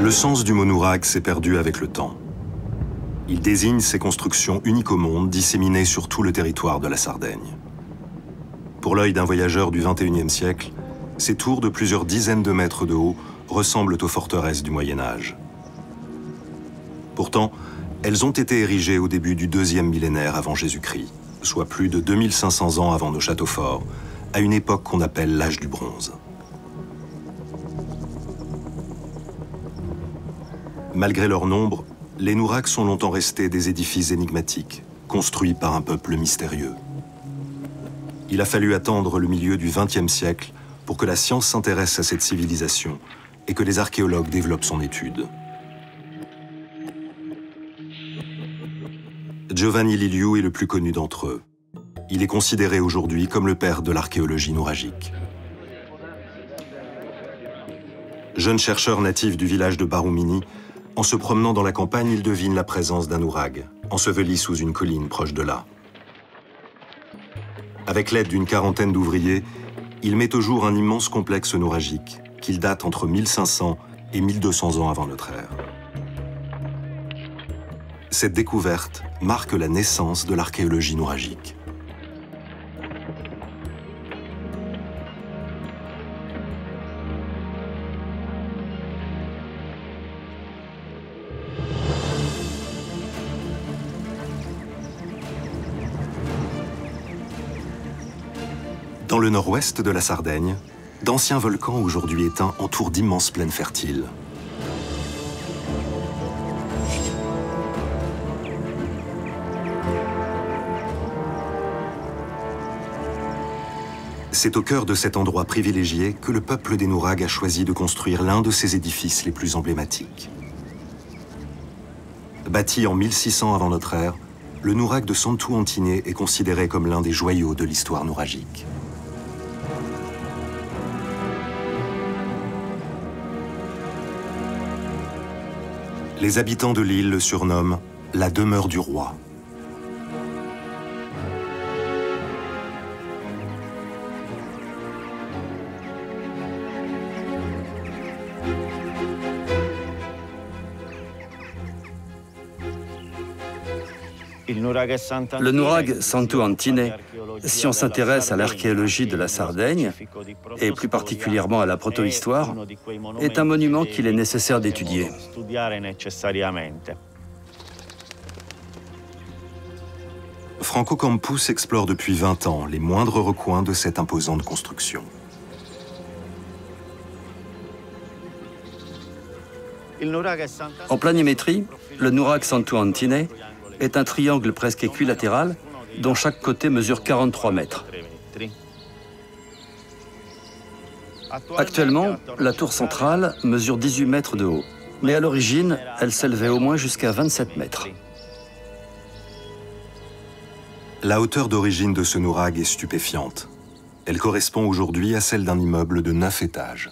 Le sens du mot nourag s'est perdu avec le temps. Il désigne ces constructions uniques au monde, disséminées sur tout le territoire de la Sardaigne. Pour l'œil d'un voyageur du XXIe siècle, ces tours de plusieurs dizaines de mètres de haut ressemblent aux forteresses du Moyen-Âge. Pourtant, elles ont été érigées au début du deuxième millénaire avant Jésus-Christ, soit plus de 2500 ans avant nos châteaux forts, à une époque qu'on appelle l'âge du bronze. Malgré leur nombre, les nourags sont longtemps restés des édifices énigmatiques, construits par un peuple mystérieux. Il a fallu attendre le milieu du XXe siècle pour que la science s'intéresse à cette civilisation et que les archéologues développent son étude. Giovanni Liliu est le plus connu d'entre eux. Il est considéré aujourd'hui comme le père de l'archéologie nouragique. Jeune chercheur natif du village de Baroumini, en se promenant dans la campagne, il devine la présence d'un nourag, enseveli sous une colline proche de là. Avec l'aide d'une quarantaine d'ouvriers, il met au jour un immense complexe nouragique, qu'il date entre 1500 et 1200 ans avant notre ère. Cette découverte marque la naissance de l'archéologie nouragique. Dans le nord-ouest de la Sardaigne, d'anciens volcans aujourd'hui éteints entourent d'immenses plaines fertiles. C'est au cœur de cet endroit privilégié que le peuple des Nourags a choisi de construire l'un de ses édifices les plus emblématiques. Bâti en 1600 avant notre ère, le nourag de Santu Antine est considéré comme l'un des joyaux de l'histoire nouragique. Les habitants de l'île le surnomment la demeure du roi. Le nourag Santu Antine, si on s'intéresse à l'archéologie de la Sardaigne, et plus particulièrement à la protohistoire, est un monument qu'il est nécessaire d'étudier. Franco Campus explore depuis 20 ans les moindres recoins de cette imposante construction. En planimétrie, le nourag Santu Antine est un triangle presque équilatéral dont chaque côté mesure 43 mètres. Actuellement, la tour centrale mesure 18 mètres de haut, mais à l'origine, elle s'élevait au moins jusqu'à 27 mètres. La hauteur d'origine de ce nourag est stupéfiante. Elle correspond aujourd'hui à celle d'un immeuble de 9 étages.